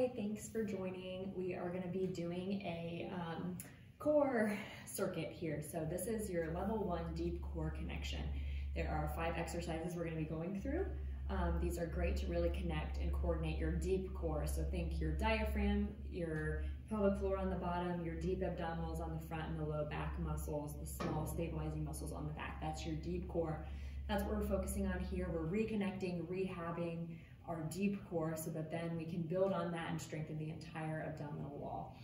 Hi, thanks for joining. We are going to be doing a core circuit here. So this is your level 1 deep core connection. There are 5 exercises we're going to be going through. These are great to really connect and coordinate your deep core. So think your diaphragm, your pelvic floor on the bottom, your deep abdominals on the front, and the low back muscles, the small stabilizing muscles on the back. That's your deep core. That's what we're focusing on here. We're reconnecting, rehabbing our deep core so that then we can build on that and strengthen the entire abdominal wall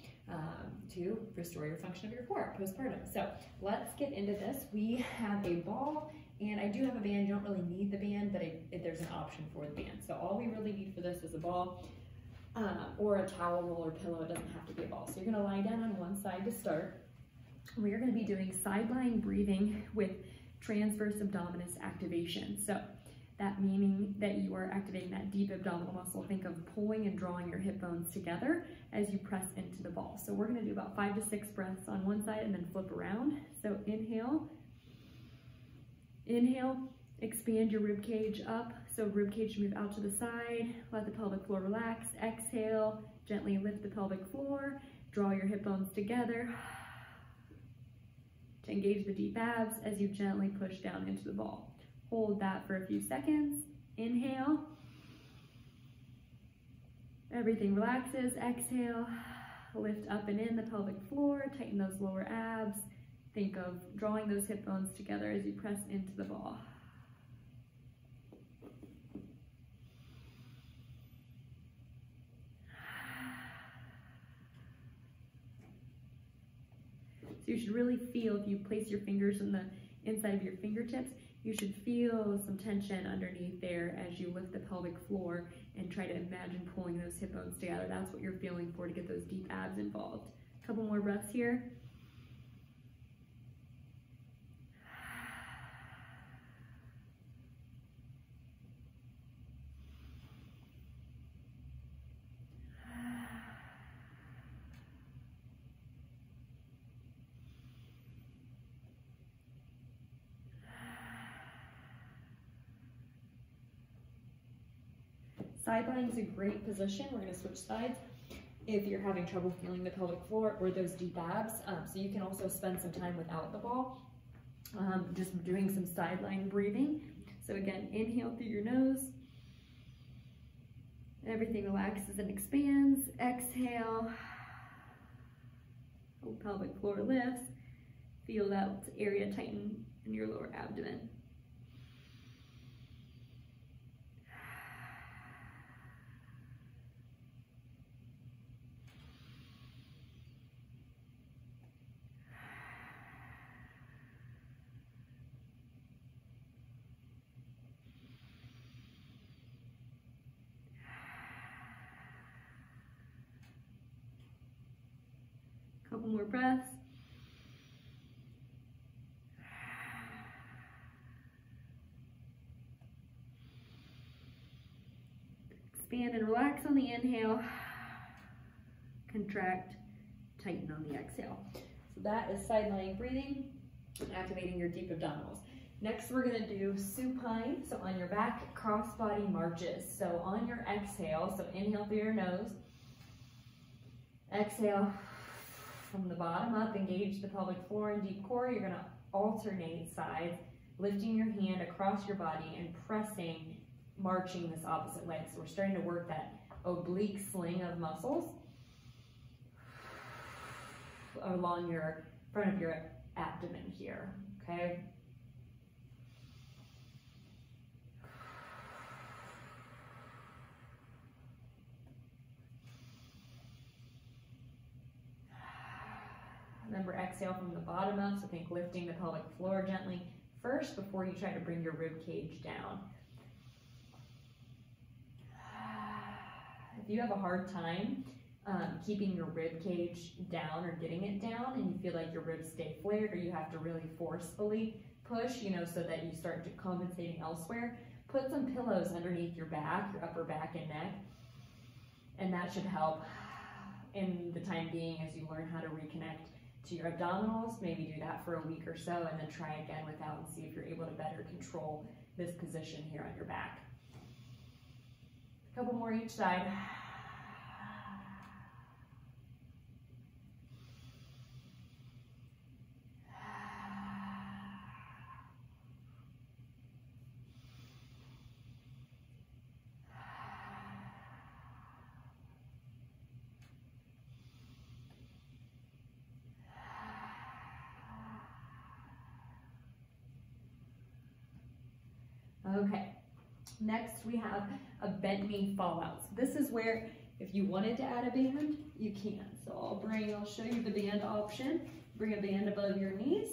to restore your function of your core postpartum. So let's get into this. We have a ball, and I do have a band. You don't really need the band, but there's an option for the band. So all we really need for this is a ball or a towel roll or pillow. It doesn't have to be a ball. So you're gonna lie down on one side to start. We are gonna be doing side-lying breathing with transverse abdominis activation. So that meaning that you are activating that deep abdominal muscle. Think of pulling and drawing your hip bones together as you press into the ball. So we're gonna do about 5 to 6 breaths on one side and then flip around. So inhale, expand your rib cage up. So rib cage move out to the side, let the pelvic floor relax. Exhale, gently lift the pelvic floor, draw your hip bones together to engage the deep abs as you gently push down into the ball. Hold that for a few seconds. Inhale. Everything relaxes. Exhale. Lift up and in the pelvic floor. Tighten those lower abs. Think of drawing those hip bones together as you press into the ball. So you should really feel, if you place your fingers in the inside of your fingertips, you should feel some tension underneath there as you lift the pelvic floor and try to imagine pulling those hip bones together. That's what you're feeling for to get those deep abs involved. A couple more breaths here. Side lying is a great position. We're going to switch sides if you're having trouble feeling the pelvic floor or those deep abs. So you can also spend some time without the ball, just doing some side lying breathing. So again, inhale through your nose. Everything relaxes and expands. Exhale. Whole pelvic floor lifts. Feel that area tighten in your lower abdomen. Couple more breaths. Expand and relax on the inhale. Contract, tighten on the exhale. So that is side lying breathing, activating your deep abdominals. Next, we're gonna do supine. So on your back, cross body marches. So on your exhale, so inhale through your nose. Exhale. From the bottom up, engage the pelvic floor and deep core. You're gonna alternate sides, lifting your hand across your body and pressing, marching this opposite leg. So we're starting to work that oblique sling of muscles along your front of your abdomen here, okay? Remember, exhale from the bottom up, so think lifting the pelvic floor gently first before you try to bring your rib cage down. If you have a hard time keeping your rib cage down or getting it down and you feel like your ribs stay flared or you have to really forcefully push, so that you start compensating elsewhere, put some pillows underneath your back, your upper back and neck, and that should help in the time being as you learn how to reconnect to your abdominals. Maybe do that for a week or so and then try again without and see if you're able to better control this position here on your back. A couple more each side. Okay, next we have a bent knee fallout. So this is where if you wanted to add a band, you can. So I'll show you the band option. Bring a band above your knees.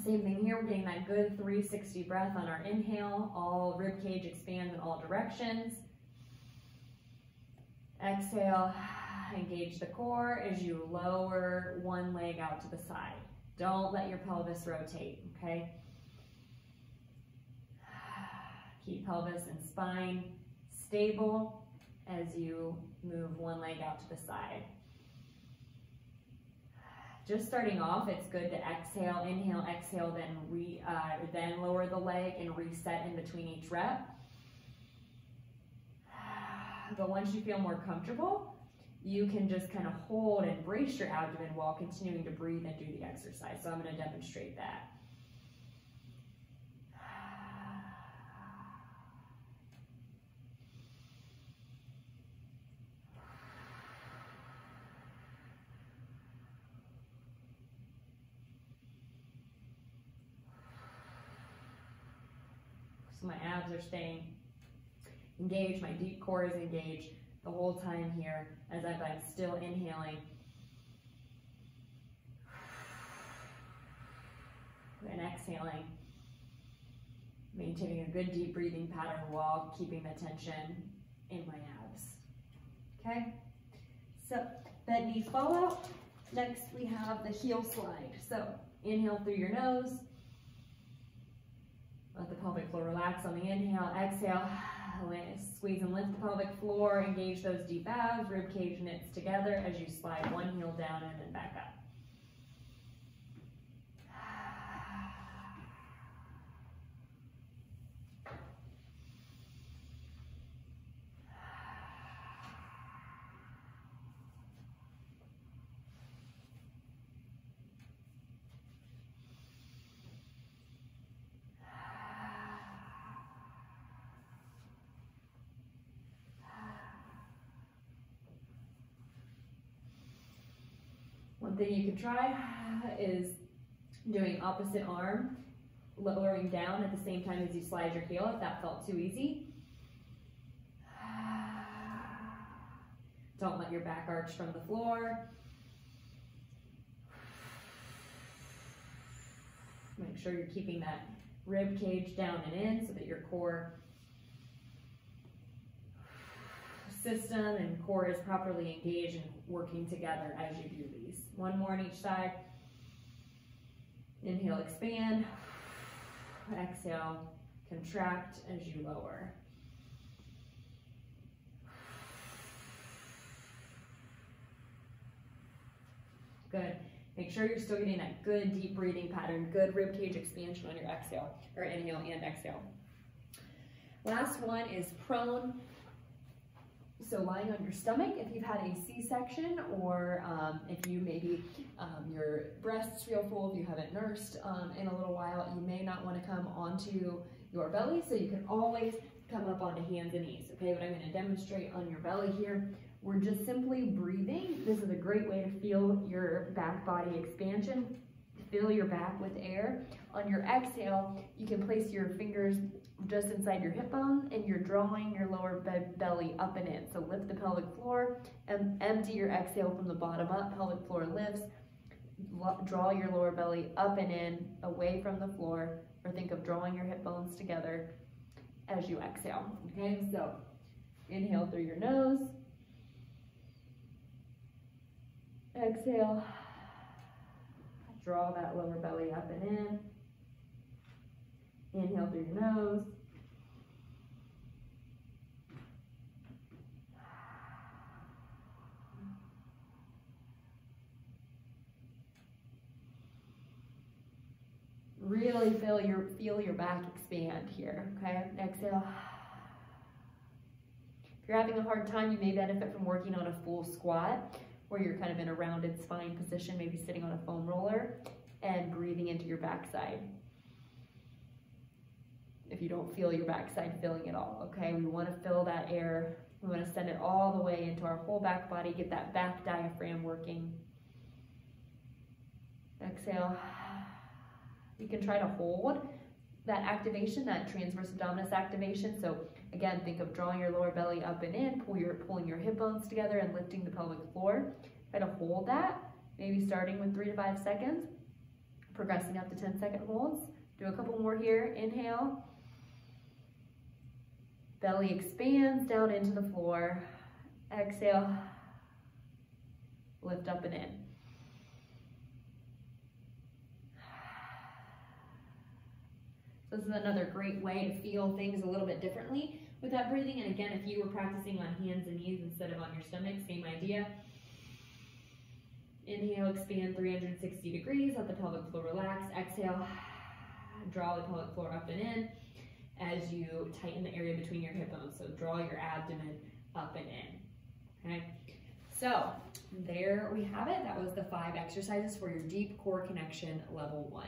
Same thing here, we're getting that good 360 breath on our inhale. All rib cage expands in all directions. Exhale, engage the core as you lower one leg out to the side. Don't let your pelvis rotate, okay? Keep pelvis and spine stable as you move one leg out to the side. Just starting off, it's good to exhale, inhale, exhale, then lower the leg and reset in between each rep. But once you feel more comfortable, you can just kind of hold and brace your abdomen while continuing to breathe and do the exercise. So I'm going to demonstrate that. So my abs are staying engaged, my deep core is engaged the whole time here as I'm still inhaling and exhaling, maintaining a good deep breathing pattern while keeping the tension in my abs. Okay, so bent knee fallout. Next we have the heel slide. So inhale through your nose. Let the pelvic floor relax on the inhale. Exhale, squeeze and lift the pelvic floor. Engage those deep abs. Rib cage knits together as you slide one heel down and then back up. One thing you can try is doing opposite arm, lowering down at the same time as you slide your heel if that felt too easy. Don't let your back arch from the floor. Make sure you're keeping that rib cage down and in so that your core system and core is properly engaged and working together as you do these. One more on each side. Inhale, expand. Exhale, contract as you lower. Good. Make sure you're still getting that good deep breathing pattern, good rib cage expansion on your exhale, or inhale and exhale. Last one is prone. So lying on your stomach, if you've had a C-section, or if you maybe your breasts feel full, if you haven't nursed in a little while, you may not want to come onto your belly, so you can always come up onto hands and knees, okay? But I'm going to demonstrate on your belly here. We're just simply breathing. This is a great way to feel your back body expansion. Fill your back with air. On your exhale, you can place your fingers just inside your hip bone, and you're drawing your lower belly up and in. So lift the pelvic floor and empty your exhale from the bottom up. Pelvic floor lifts. Draw your lower belly up and in, away from the floor, or think of drawing your hip bones together as you exhale. Okay, so inhale through your nose. Exhale. Draw that lower belly up and in. Inhale through your nose. Really feel your back expand here, okay? Exhale. If you're having a hard time, you may benefit from working on a full squat, where you're kind of in a rounded spine position, maybe sitting on a foam roller, and breathing into your backside. If you don't feel your backside filling it all, okay? We want to fill that air. We want to send it all the way into our whole back body, get that back diaphragm working. Exhale. You can try to hold that activation, that transverse abdominis activation. So again, think of drawing your lower belly up and in, pulling your hip bones together and lifting the pelvic floor. Try to hold that, maybe starting with 3 to 5 seconds, progressing up to 10-second holds. Do a couple more here. Inhale. Belly expands down into the floor. Exhale. Lift up and in. So this is another great way to feel things a little bit differently with that breathing. And again, if you were practicing on hands and knees instead of on your stomach, same idea. Inhale, expand 360 degrees, let the pelvic floor relax. Exhale, draw the pelvic floor up and in as you tighten the area between your hip bones. So draw your abdomen up and in, okay? So there we have it. That was the 5 exercises for your deep core connection level 1.